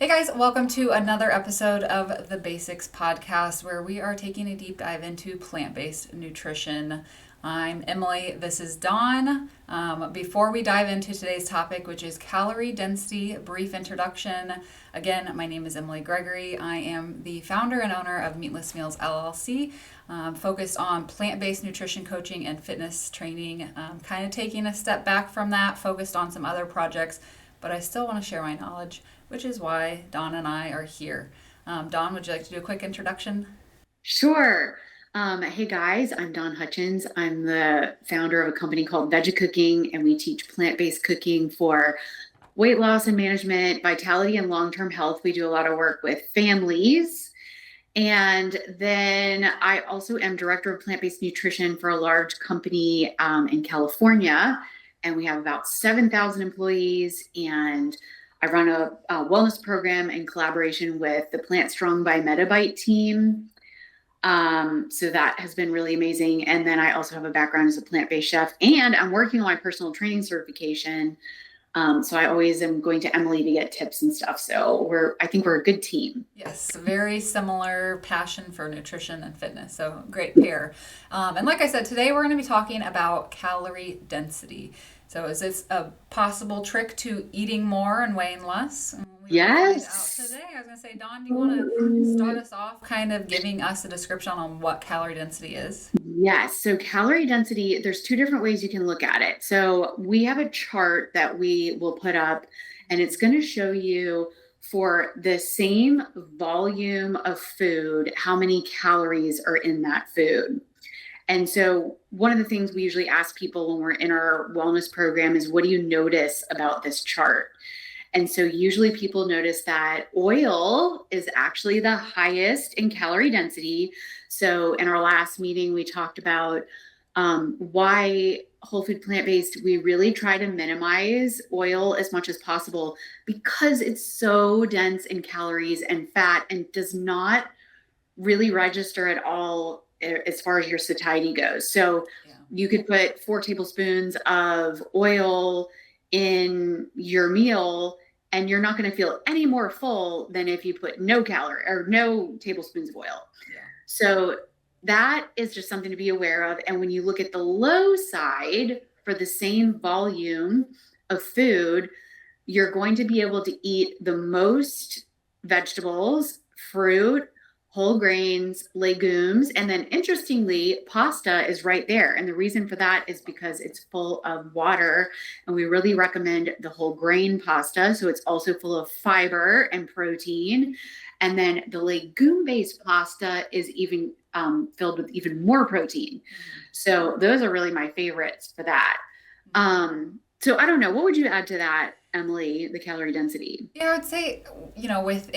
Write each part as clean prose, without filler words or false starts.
Hey guys, welcome to another episode of the Basics Podcast where we are taking a deep dive into plant based nutrition. I'm Emily, this is Dawn. Before we dive into today's topic, which is calorie density, brief introduction. Again, my name is Emily Gregory. I am the founder and owner of Meatless Meals LLC, focused on plant based nutrition coaching and fitness training. Kind of taking a step back from that, focused on some other projects, but I still want to share my knowledge, which is why Dawn and I are here. Dawn, would you like to do a quick introduction? Sure. Hey guys, I'm Dawn Hutchins. I'm the founder of a company called Veggie Cooking, and we teach plant-based cooking for weight loss and management, vitality and long-term health. We do a lot of work with families. And then I also am director of plant-based nutrition for a large company in California. And we have about 7,000 employees. And I run a wellness program in collaboration with the Plant Strong by Metabite team. So that has been really amazing. And then I also have a background as a plant-based chef, and I'm working on my personal training certification. So I always am going to Emily to get tips and stuff. So I think we're a good team. Yes, very similar passion for nutrition and fitness. So great pair. And like I said, today we're going to be talking about calorie density. So is this a possible trick to eating more and weighing less? We will find out Yes. today. I was going to say, Dawn, do you want to start us off kind of giving us a description on what calorie density is? Yes. So calorie density, there's two different ways you can look at it. So we have a chart that we will put up, and it's going to show you for the same volume of food, how many calories are in that food. And so, one of the things we usually ask people when we're in our wellness program is, what do you notice about this chart? And so, usually people notice that oil is actually the highest in calorie density. So, in our last meeting, we talked about why whole food plant based, we really try to minimize oil as much as possible because it's so dense in calories and fat and does not really register at all as far as your satiety goes. So Yeah. you could put 4 tablespoons of oil in your meal and you're not going to feel any more full than if you put no calorie or no tablespoons of oil. Yeah. So that is just something to be aware of. And when you look at the low side for the same volume of food, you're going to be able to eat the most vegetables, fruit, whole grains, legumes, and then interestingly, pasta is right there. And the reason for that is because it's full of water, and we really recommend the whole grain pasta. So it's also full of fiber and protein. And then the legume based pasta is even filled with even more protein. Mhm. So those are really my favorites for that. So I don't know. What would you add to that, Emily, the calorie density? Yeah, I would say, with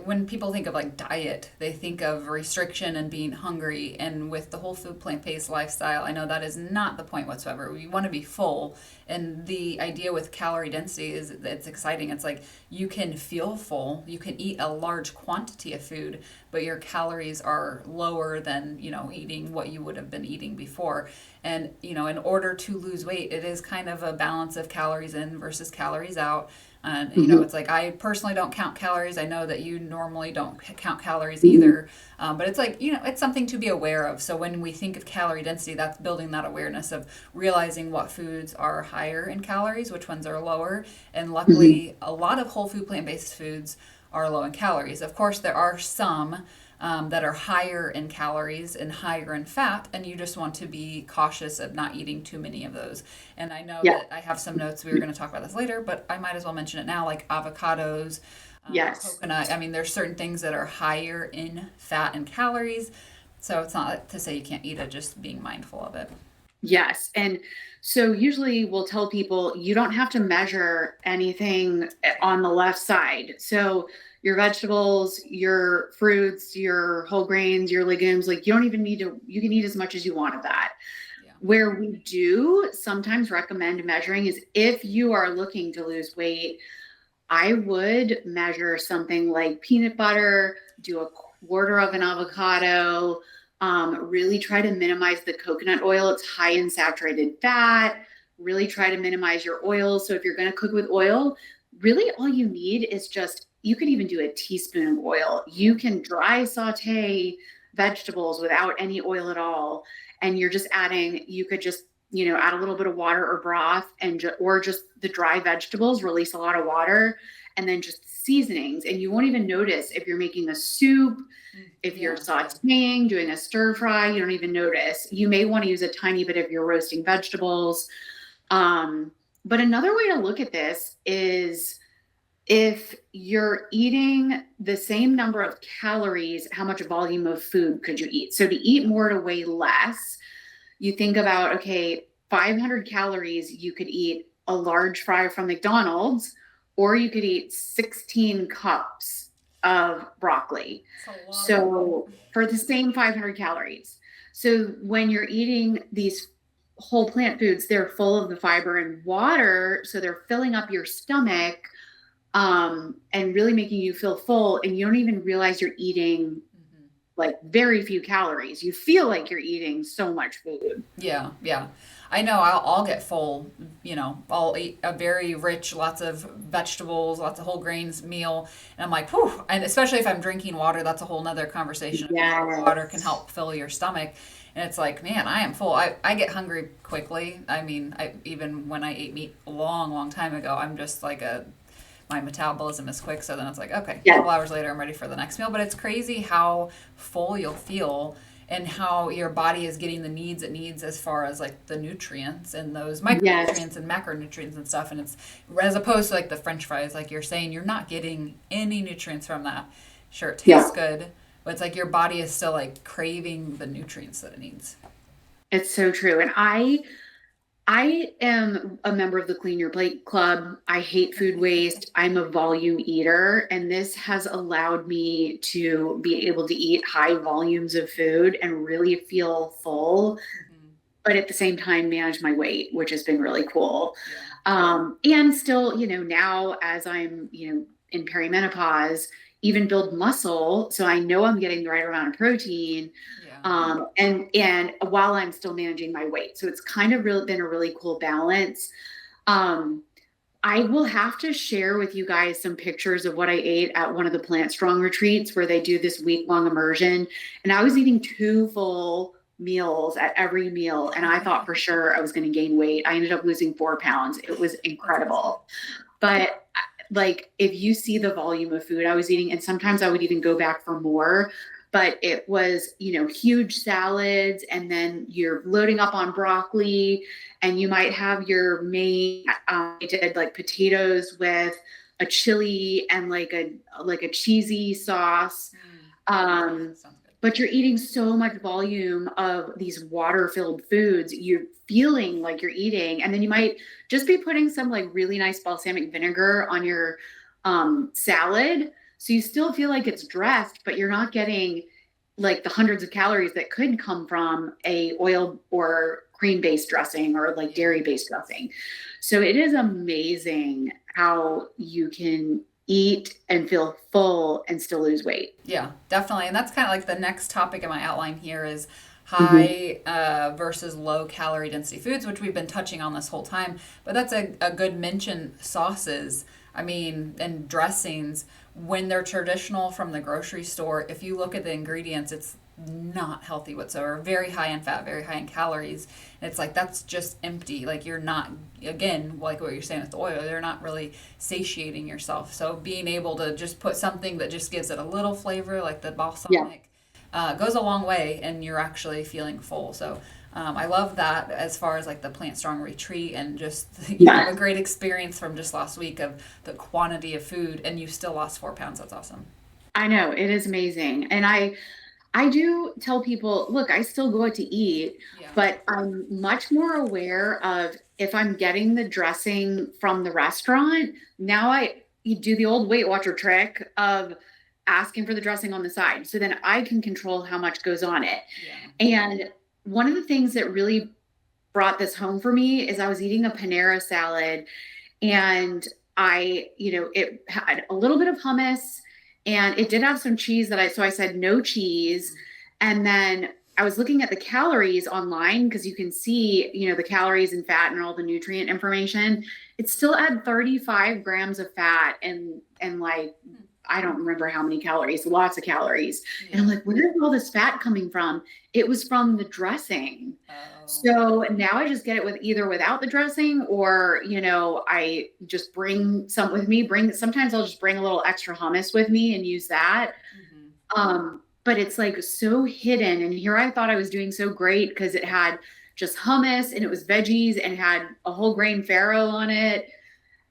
when people think of like diet, they think of restriction and being hungry. And with the whole food plant based lifestyle, I know that is not the point whatsoever. We want to be full. And the idea with calorie density is it's exciting. It's like you can feel full, you can eat a large quantity of food, but your calories are lower than, eating what you would have been eating before. And, in order to lose weight, it is kind of a balance of calories in versus calories out. And, Mhm. it's like I personally don't count calories. I know that you normally don't count calories either. But it's like, it's something to be aware of. So when we think of calorie density, that's building that awareness of realizing what foods are higher in calories, which ones are lower. And Mhm. luckily, a lot of whole food plant based foods are low in calories. Of course, there are some that are higher in calories and higher in fat, and you just want to be cautious of not eating too many of those. And I know Yeah. that I have some notes, we were going to talk about this later, but I might as well mention it now, like avocados, Yes. coconut. I mean, there's certain things that are higher in fat and calories, so it's not to say you can't eat it, just being mindful of it. Yes. And so usually we'll tell people you don't have to measure anything on the left side. So your vegetables, your fruits, your whole grains, your legumes, like you don't even need to, you can eat as much as you want of that. Yeah. Where we do sometimes recommend measuring is if you are looking to lose weight, I would measure something like peanut butter, do a quarter of an avocado, really try to minimize the coconut oil. It's high in saturated fat. Really try to minimize your oil. So if you're going to cook with oil, really all you need is just you could even do a teaspoon of oil. You can dry saute vegetables without any oil at all. And you're just adding, you could just, add a little bit of water or broth or just the dry vegetables release a lot of water, and then just seasonings. And you won't even notice if you're making a soup, if you're sauteing, doing a stir fry, you don't even notice. You may want to use a tiny bit if you're roasting vegetables. But another way to look at this is if you're eating the same number of calories, how much volume of food could you eat? So to eat more to weigh less, you think about, okay, 500 calories, you could eat a large fry from McDonald's, or you could eat 16 cups of broccoli. So for the same 500 calories. So when you're eating these whole plant foods, they're full of the fiber and water. So they're filling up your stomach, and really making you feel full. And you don't even realize you're eating like very few calories. You feel like you're eating so much food. Yeah, yeah. I know I'll get full, I'll eat a very rich, lots of vegetables, lots of whole grains meal. And I'm like, whew. And especially if I'm drinking water, that's a whole nother conversation. Yes. Water can help fill your stomach. And it's like, man, I am full. I get hungry quickly. I mean, even when I ate meat a long, long time ago, I'm just like my metabolism is quick, so then it's like, okay, a couple hours later I'm ready for the next meal. But it's crazy how full you'll feel and how your body is getting the needs it needs as far as like the nutrients and those micronutrients and macronutrients and stuff. And it's as opposed to like the French fries, like you're saying, you're not getting any nutrients from that. Sure, it tastes good, but it's like your body is still like craving the nutrients that it needs. It's so true. And I am a member of the Clean Your Plate Club. I hate food waste. I'm a volume eater, and this has allowed me to be able to eat high volumes of food and really feel full, but at the same time manage my weight, which has been really cool. And still, now as I'm, in perimenopause, even build muscle. So I know I'm getting the right amount of protein. And while I'm still managing my weight. So it's kind of been a really cool balance. I will have to share with you guys some pictures of what I ate at one of the Plant Strong retreats where they do this week-long immersion. And I was eating 2 full meals at every meal. And I thought for sure I was going to gain weight. I ended up losing 4 pounds. It was incredible. But like, if you see the volume of food I was eating, and sometimes I would even go back for more, but it was, huge salads, and then you're loading up on broccoli, and you might have your main, I did like potatoes with a chili and like a cheesy sauce. But you're eating so much volume of these water-filled foods. You're feeling like you're eating, and then you might just be putting some like really nice balsamic vinegar on your salad. So you still feel like it's dressed, but you're not getting like the hundreds of calories that could come from a oil or cream-based dressing or like dairy-based dressing. So it is amazing how you can eat and feel full and still lose weight. Yeah, definitely. And that's kind of like the next topic in my outline here is high versus low calorie density foods, which we've been touching on this whole time. But that's a good mention. Sauces, and dressings, when they're traditional from the grocery store, if you look at the ingredients, it's not healthy whatsoever. Very high in fat, very high in calories. And it's like, that's just empty. Like, you're not, again, like what you're saying with the oil, they're not really satiating yourself. So being able to just put something that just gives it a little flavor, like the balsamic, goes a long way, and you're actually feeling full. So I love that as far as like the Plant Strong retreat, and just a great experience from just last week of the quantity of food, and you still lost 4 pounds. That's awesome. I know, it is amazing. And I do tell people, look, I still go out to eat, but I'm much more aware of if I'm getting the dressing from the restaurant. Now you do the old Weight Watcher trick of asking for the dressing on the side. So then I can control how much goes on it. And one of the things that really brought this home for me is I was eating a Panera salad, and it had a little bit of hummus, and it did have some cheese so I said no cheese. And then I was looking at the calories online, because you can see, the calories and fat and all the nutrient information. It still had 35 grams of fat and like I don't remember how many calories, lots of calories. And I'm Yeah. like, where is all this fat coming from? It was from the dressing. Oh, So now I just get it with either without the dressing, or, I just bring some with me, sometimes I'll just bring a little extra hummus with me and use that. hmm But it's like so hidden. And here I thought I was doing so great because it had just hummus and it was veggies and had a whole grain farro on it.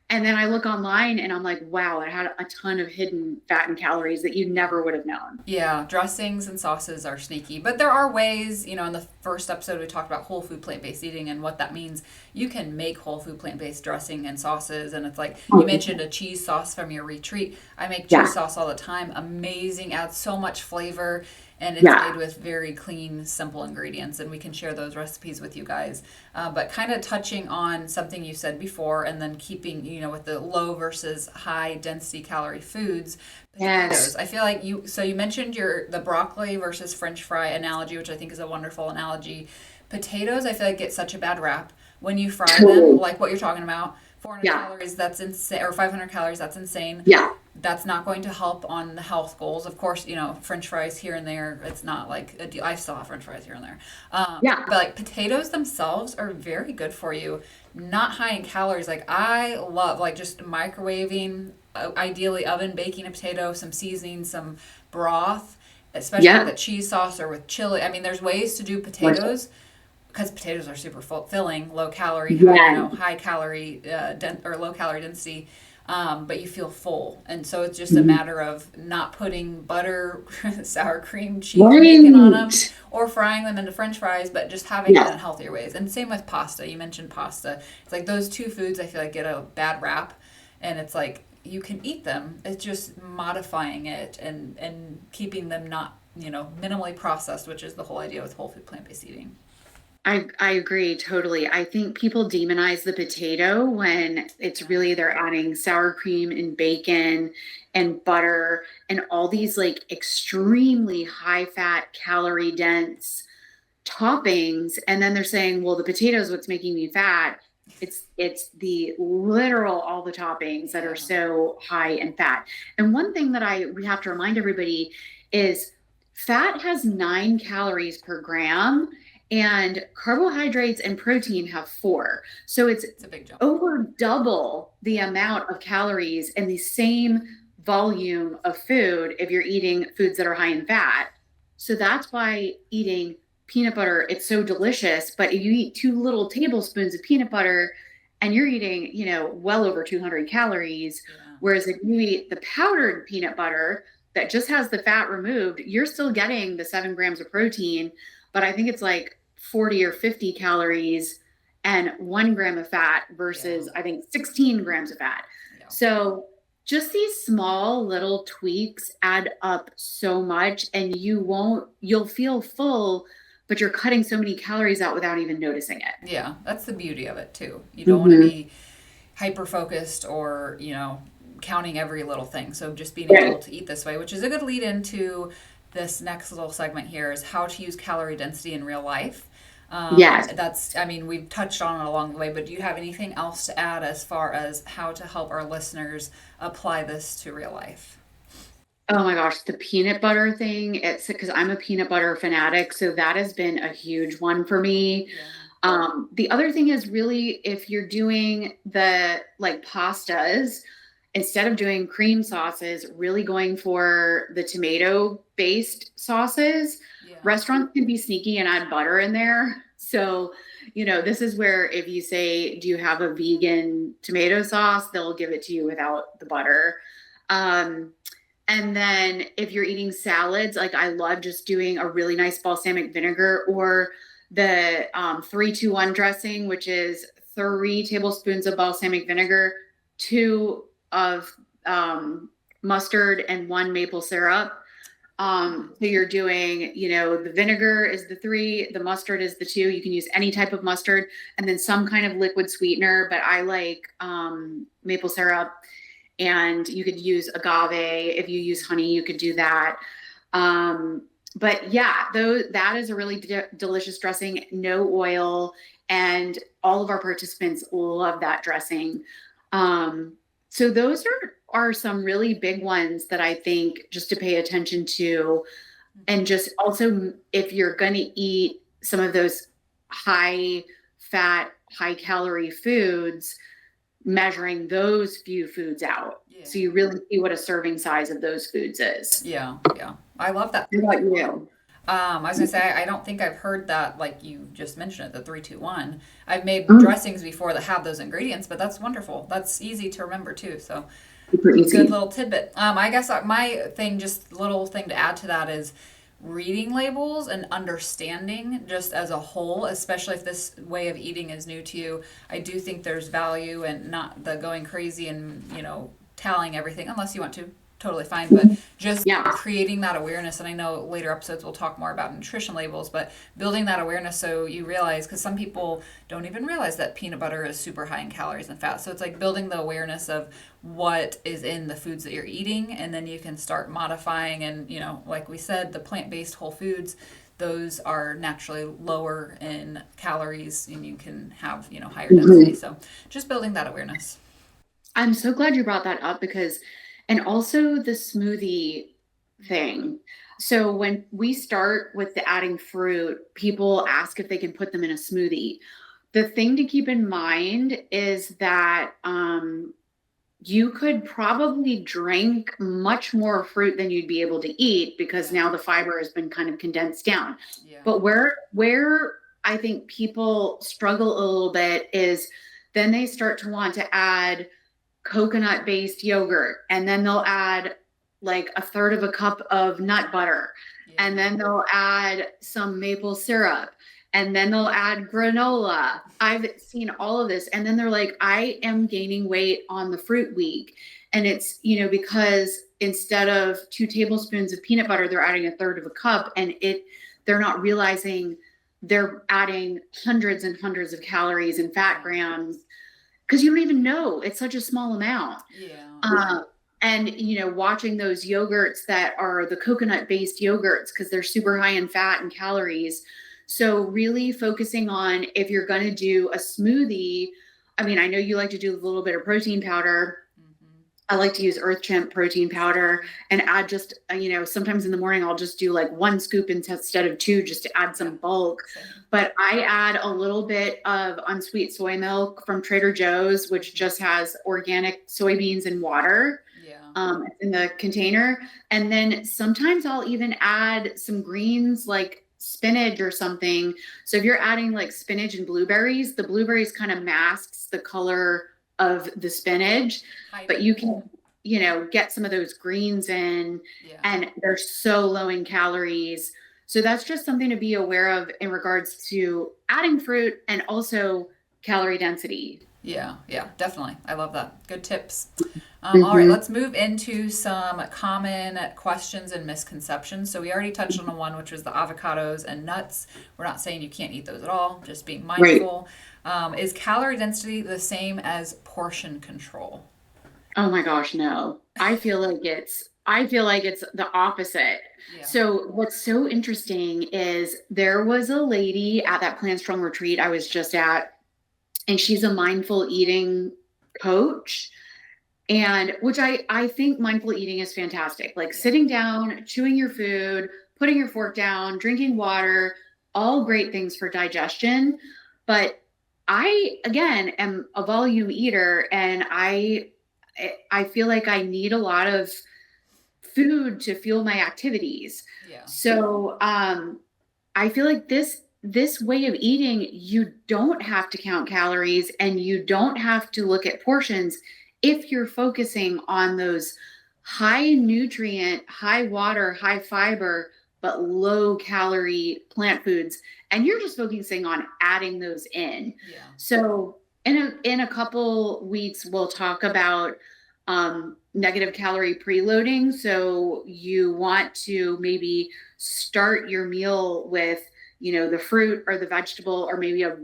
And then I look online and I'm like, wow, it had a ton of hidden fat and calories that you never would have known. Yeah, dressings and sauces are sneaky, but there are ways, in the first episode we talked about whole food plant-based eating and what that means. You can make whole food plant-based dressing and sauces, and it's like you mentioned a cheese sauce from your retreat. I make cheese Yeah. sauce all the time. Amazing, adds so much flavor, and it's Yeah. made with very clean, simple ingredients, and we can share those recipes with you guys. But kind of touching on something you said before, and then keeping, with the low versus high density calorie foods. Yes. Potatoes. I feel like you mentioned the broccoli versus French fry analogy, which I think is a wonderful analogy. Potatoes, I feel like get such a bad rap when you fry them, Totally. like what you're talking about. 400 Yeah. calories, that's insane, or 500 calories, that's insane. Yeah. That's not going to help on the health goals. Of course, French fries here and there. It's not like a deal. I still have French fries here and there. Yeah. But like potatoes themselves are very good for you. Not high in calories. Like I love like just microwaving, ideally oven baking a potato, some seasoning, some broth, especially with Yeah. a cheese sauce or with chili. I mean, there's ways to do potatoes because potatoes are super filling, low calorie, high, Yeah. high calorie or low calorie density, but you feel full. And so it's just a matter of not putting butter, sour cream, cheese, bacon on them, Right. or frying them into French fries, but just having it Yeah. in healthier ways. And same with pasta. You mentioned pasta. It's like those two foods I feel like get a bad rap, and it's like you can eat them. It's just modifying it and keeping them not minimally processed, which is the whole idea with whole food plant based eating. I agree totally. I think people demonize the potato when it's Yeah. really they're adding sour cream and bacon and butter and all these like extremely high fat, calorie dense toppings. And then they're saying, well, the potato is what's making me fat. It's the literal all the toppings that are Yeah. so high in fat. And one thing that we have to remind everybody is fat has 9 calories per gram and carbohydrates and protein have 4. So it's It's a big jump. over double the amount of calories in the same volume of food if you're eating foods that are high in fat. So that's why eating peanut butter, it's so delicious. But if you eat 2 little tablespoons of peanut butter and you're eating, well over 200 calories, Yeah. whereas if you eat the powdered peanut butter that just has the fat removed, you're still getting the 7 grams of protein. But I think it's like 40 or 50 calories and 1 gram of fat versus Yeah. I think 16 grams of fat. Yeah. So just these small little tweaks add up so much, and you'll feel full, but you're cutting so many calories out without even noticing it. Yeah, that's the beauty of it too. You don't want to Hmm. be hyper focused or, counting every little thing. So just being able Right. to eat this way, which is a good lead into this next little segment here, is how to use calorie density in real life. Yes. We've touched on it along the way, but do you have anything else to add as far as how to help our listeners apply this to real life? Oh my gosh, the peanut butter thing. It's because I'm a peanut butter fanatic, so that has been a huge one for me. Yeah. The other thing is really if you're doing the like pastas, instead of doing cream sauces, really going for the tomato based sauces. Yeah. Restaurants can be sneaky and add butter in there. So, this is where if you say, do you have a vegan tomato sauce? They'll give it to you without the butter. Um, and then if you're eating salads, like I love just doing a really nice balsamic vinegar or the 3-2-1 dressing, which is 3 tablespoons of balsamic vinegar, 2 of mustard, and 1 maple syrup. So you're doing, the vinegar is the 3, the mustard is the 2. You can use any type of mustard and then some kind of liquid sweetener, but I like maple syrup. And you could use agave. If you use honey, you could do that. But yeah, that is a really delicious dressing, no oil, and all of our participants love that dressing. So those are are some really big ones that I think just to pay attention to. And just also, if you're going to eat some of those high fat, high calorie foods, measuring those few foods out. Yeah. So you really see what a serving size of those foods is. Yeah. Yeah. I love that. What about you? I was gonna say I don't think I've heard that like you just mentioned it, the 3-2-1. I've made Mm, dressings before that have those ingredients, but that's wonderful. That's easy to remember too. So super good easy. little tidbit. I guess my thing, just little thing to add to that is reading labels and understanding just as a whole, especially if this way of eating is new to you. I do think there's value in not the going crazy and, tallying everything unless you want to. Totally fine, but just Yeah. creating that awareness. And I know later episodes we'll talk more about nutrition labels, but building that awareness so you realize, because some people don't even realize that peanut butter is super high in calories and fat. So it's like building the awareness of what is in the foods that you're eating, and then you can start modifying. And, like we said, the plant-based whole foods, those are naturally lower in calories and you can have, higher density. Mhm. So just building that awareness. I'm so glad you brought that up because, and also the smoothie thing. So when we start with the adding fruit, people ask if they can put them in a smoothie. The thing to keep in mind is that you could probably drink much more fruit than you'd be able to eat because Yeah. now the fiber has been kind of condensed down. Yeah. But where I think people struggle a little bit is then they start to want to add coconut based yogurt, and then they'll add like a third of a cup of nut butter, Yeah. and then they'll add some maple syrup, and then they'll add granola. I've seen all of this, and then they're like, I am gaining weight on the fruit week. And it's, because instead of 2 tablespoons of peanut butter, they're adding a third of a cup, and they're not realizing they're adding hundreds and hundreds of calories and fat grams because you don't even know it's such a small amount. Yeah. And watching those yogurts that are the coconut based yogurts because they're super high in fat and calories. So really focusing on if you're going to do a smoothie. I mean, I know you like to do a little bit of protein powder. Mm-hmm. I like to use Earth Chimp protein powder and add just, sometimes in the morning I'll just do like 1 scoop instead of 2 just to add some bulk. Same. But I add a little bit of unsweet soy milk from Trader Joe's, which just has organic soybeans and water Yeah. in the container. And then sometimes I'll even add some greens like spinach or something. So if you're adding like spinach and blueberries, the blueberries kind of masks the color of the spinach, but you can, get some of those greens in, Yeah. and they're so low in calories. So that's just something to be aware of in regards to adding fruit and also calorie density. Yeah, yeah, definitely. I love that. Good tips. Mm-hmm. All right, let's move into some common questions and misconceptions. So we already touched on one, which was the avocados and nuts. We're not saying you can't eat those at all, just being mindful. Right. Is calorie density the same as portion control? Oh my gosh, no. I feel like it's the opposite. Yeah. So what's so interesting is there was a lady at that Plant Strong retreat I was just at, and she's a mindful eating coach. And which I think mindful eating is fantastic. Like sitting down, chewing your food, putting your fork down, drinking water, all great things for digestion. But I, again, am a volume eater, and I feel like I need a lot of food to fuel my activities. Yeah. So I feel like this way of eating, you don't have to count calories and you don't have to look at portions if you're focusing on those high nutrient, high water, high fiber, but low calorie plant foods. And you're just focusing on adding those in. Yeah. So in a couple weeks, we'll talk about negative calorie preloading. So you want to maybe start your meal with, the fruit or the vegetable, or maybe a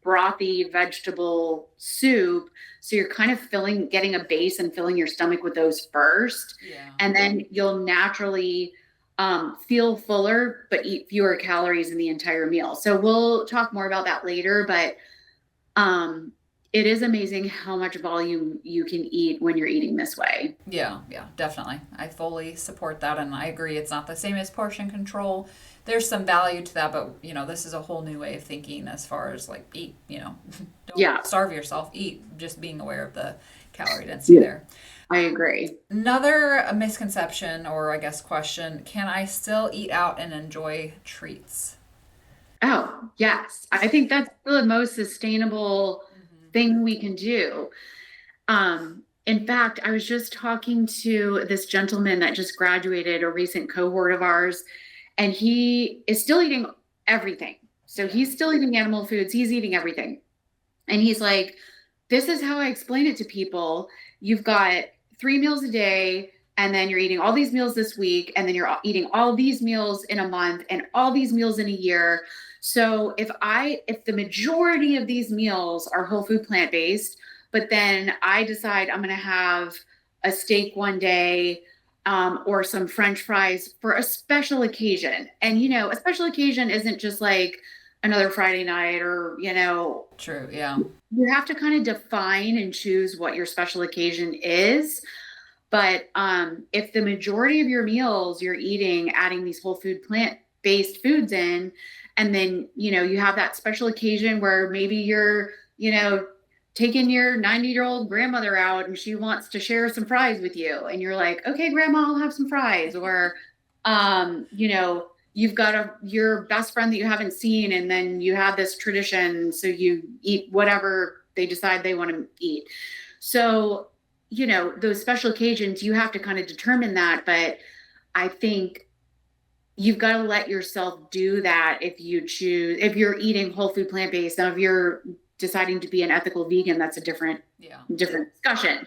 brothy vegetable soup. So you're kind of getting a base and filling your stomach with those first. Yeah. And then you'll naturally feel fuller, but eat fewer calories in the entire meal. So we'll talk more about that later. But it is amazing how much volume you can eat when you're eating this way. Yeah, yeah, definitely. I fully support that, and I agree. It's not the same as portion control. There's some value to that, but this is a whole new way of thinking as far as like eat. Don't Yeah. starve yourself. Eat. Just being aware of the calorie density Yeah. there. I agree. Another misconception, or I guess question: can I still eat out and enjoy treats? Oh, yes. I think that's the most sustainable thing we can do. In fact, I was just talking to this gentleman that just graduated, a recent cohort of ours, and he is still eating everything. So Yeah. he's still eating animal foods, he's eating everything. And he's like, this is how I explain it to people. You've got 3 meals a day, and then you're eating all these meals this week, and then you're eating all these meals in a month and all these meals in a year. So if the majority of these meals are whole food plant-based, but then I decide I'm going to have a steak one day, or some French fries for a special occasion. And a special occasion isn't just like another Friday night, or True. Yeah. you have to kind of define and choose what your special occasion is. But if the majority of your meals you're eating, adding these whole food plant based foods in, and then you have that special occasion where maybe you're taking your 90-year-old grandmother out and she wants to share some fries with you, and you're like, okay, grandma, I'll have some fries. Or you've got your best friend that you haven't seen, and then you have this tradition, so you eat whatever they decide they want to eat. So those special occasions, you have to kind of determine that. But I think you've got to let yourself do that if you're eating whole food plant-based. Now if you're deciding to be an ethical vegan, that's a different Yeah. discussion.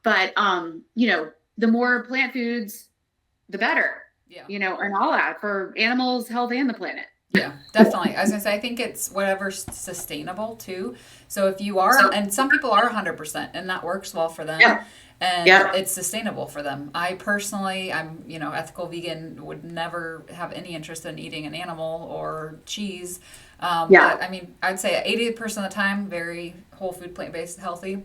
But the more plant foods, the better. Yeah. And all that for animals' health and the planet. Yeah, definitely. I was gonna say, I think it's whatever's sustainable too. So if you are, and some people are 100%, and that works well for them, Yeah. and Yeah. it's sustainable for them. I personally, I'm ethical vegan, would never have any interest in eating an animal or cheese. Yeah. But I mean, I'd say 80% of the time, very whole food, plant based, healthy.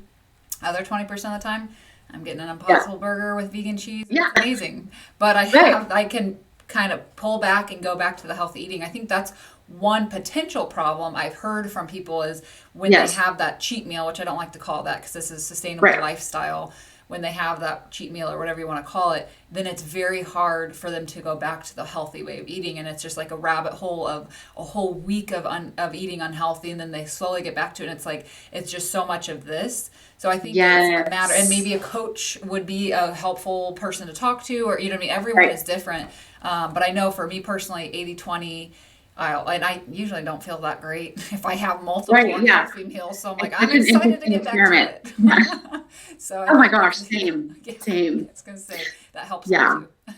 Other 20% of the time, I'm getting an Impossible Burger with vegan cheese. Yeah. It's amazing. But I can kind of pull back and go back to the healthy eating. I think that's one potential problem I've heard from people is when Yes. they have that cheat meal, which I don't like to call that because this is sustainable Right. lifestyle. When they have that cheat meal or whatever you want to call it, then it's very hard for them to go back to the healthy way of eating, and it's just like a rabbit hole of a whole week of eating unhealthy, and then they slowly get back to it. And it's like it's just so much of this. So I think Yes. it's a matter, and maybe a coach would be a helpful person to talk to, or what I mean, everyone Right. is different. But I know for me personally, 80-20. And I usually don't feel that great if I have multiple Right, yeah. unhealthy meals. So I'm like, It's I'm such an excited to interesting get back experiment. to Yeah. it. So Oh my I gosh, think same. yeah, Same. I was gonna say that helps me Yeah. too.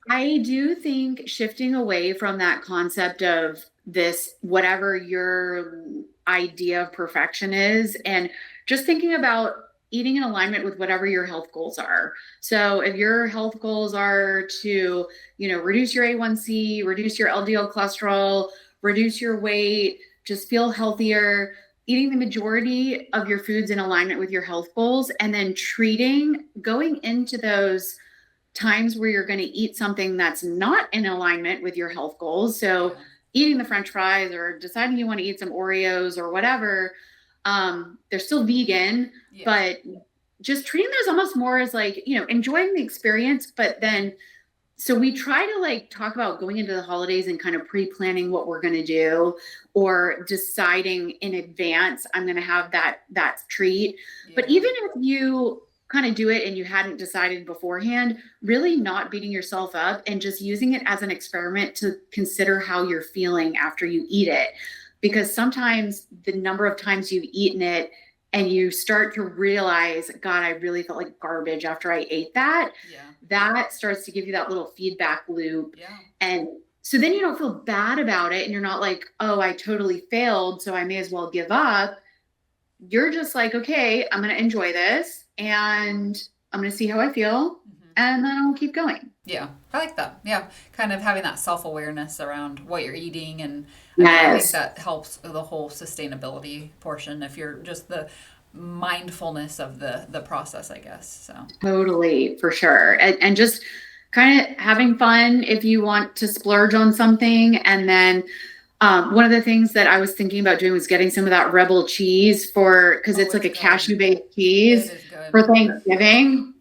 I do think shifting away from that concept of this, whatever your idea of perfection is, and just thinking about eating in alignment with whatever your health goals are. So if your health goals are to, reduce your A1C, reduce your LDL cholesterol, reduce your weight, just feel healthier, eating the majority of your foods in alignment with your health goals, and then going into those times where you're going to eat something that's not in alignment with your health goals. So Yeah. eating the French fries or deciding you want to eat some Oreos or whatever, they're still vegan, Yeah. but just treating those almost more as like, enjoying the experience. But then, so we try to like talk about going into the holidays and kind of pre-planning what we're going to do, or deciding in advance, I'm going to have that treat. But Yeah. even if you kind of do it and you hadn't decided beforehand, really not beating yourself up and just using it as an experiment to consider how you're feeling after you eat it. Because sometimes the number of times you've eaten it and you start to realize, God, I really felt like garbage after I ate that, Yeah. that starts to give you that little feedback loop. Yeah. And so then you don't feel bad about it. And you're not like, oh, I totally failed, so I may as well give up. You're just like, okay, I'm going to enjoy this and I'm going to see how I feel. Mhm. And then I'll keep going. Yeah, I like that. Yeah, kind of having that self-awareness around what you're eating, and I mean, I think Yes. that helps the whole sustainability portion. If you're just mindfulness of the process, I guess. So Totally, for sure. And just kind of having fun if you want to splurge on something. And then one of the things that I was thinking about doing was getting some of that Rebel cheese because it's like a good. cashew-based cheese It is good. for Thanksgiving.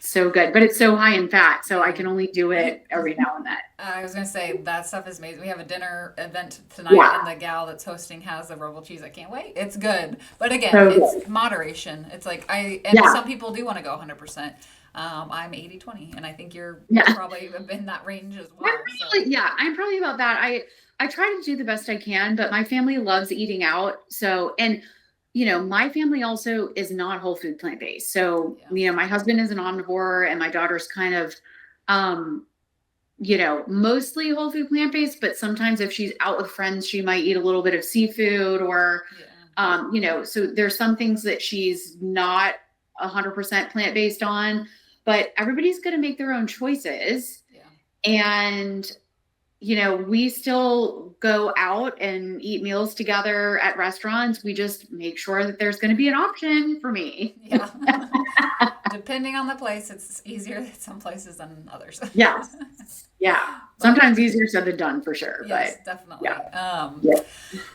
So good, but it's so high in fat, so I can only do it every now and then. I was gonna say that stuff is amazing. We have a dinner event tonight, Yeah. and the gal that's hosting has the Rebel cheese. I can't wait. It's good, but again, So it's good. moderation. It's like Yeah. some people do want to go 100%. I'm 80/20, and I think you're Yeah. probably in that range as well. I'm probably about that. I try to do the best I can, but my family loves eating out. So, and my family also is not whole food plant-based. So, Yeah. my husband is an omnivore and my daughter's kind of um mostly whole food plant-based, but sometimes if she's out with friends, she might eat a little bit of seafood or so there's some things that she's not 100% plant-based on, but everybody's going to make their own choices. Yeah. And we still go out and eat meals together at restaurants. We just make sure that there's going to be an option for me. Yeah. Depending on the place, it's easier at some places than others. Yeah. Yeah. Sometimes easier said than done, for sure. Yes, but definitely. Yeah.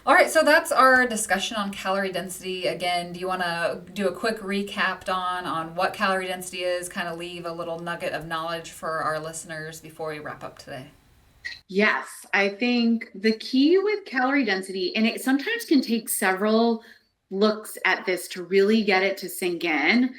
All right, so that's our discussion on calorie density. Again, do you want to do a quick recap, Dawn, on what calorie density is, kind of leave a little nugget of knowledge for our listeners before we wrap up today? Yes, I think the key with calorie density, and it sometimes can take several looks at this to really get it to sink in,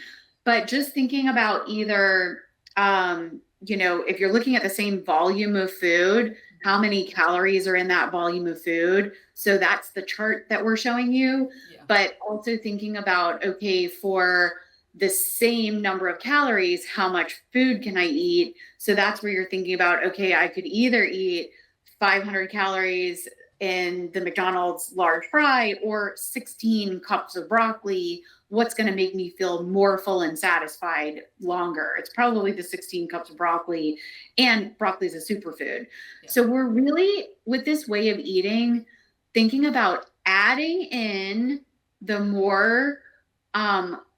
but just thinking about either, if you're looking at the same volume of food, how many calories are in that volume of food. So that's the chart that we're showing you, Yeah. but also thinking about, okay, for the same number of calories, how much food can I eat? So that's where you're thinking about, okay, I could either eat 500 calories in the McDonald's large fry or 16 cups of broccoli. What's going to make me feel more full and satisfied longer? It's probably the 16 cups of broccoli, and broccoli is a superfood. Yeah. So we're really, with this way of eating, thinking about adding in the more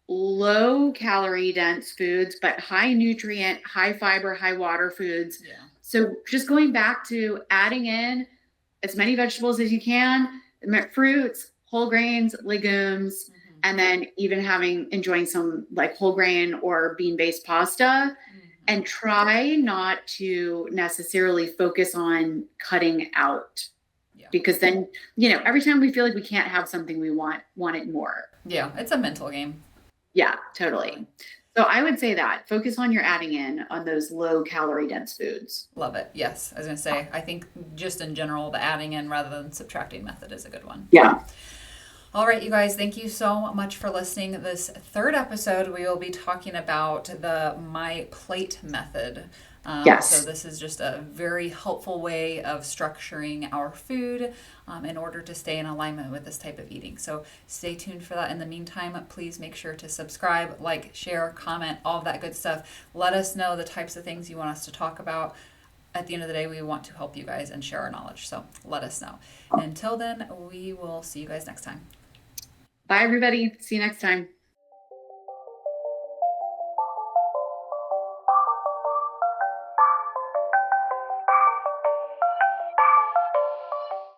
low calorie dense foods, but high nutrient, high fiber, high water foods. Yeah. So just going back to adding in as many vegetables as you can, fruits, whole grains, legumes, and then even enjoying some like whole grain or bean-based pasta, and try not to necessarily focus on cutting out. Yeah. Because then, every time we feel like we can't have something we want it more. Yeah, it's a mental game. Yeah, totally. So I would say that focus on your adding in on those low calorie dense foods. Love it. Yes. I was going to say, I think just in general, the adding in rather than subtracting method is a good one. Yeah. All right, you guys, thank you so much for listening. This third episode, we will be talking about the My Plate method. Yes. So this is just a very helpful way of structuring our food in order to stay in alignment with this type of eating. So stay tuned for that. In the meantime, please make sure to subscribe, like, share, comment, all of that good stuff. Let us know the types of things you want us to talk about. At the end of the day, we want to help you guys and share our knowledge. So let us know. Until then, we will see you guys next time. Bye, everybody. See you next time.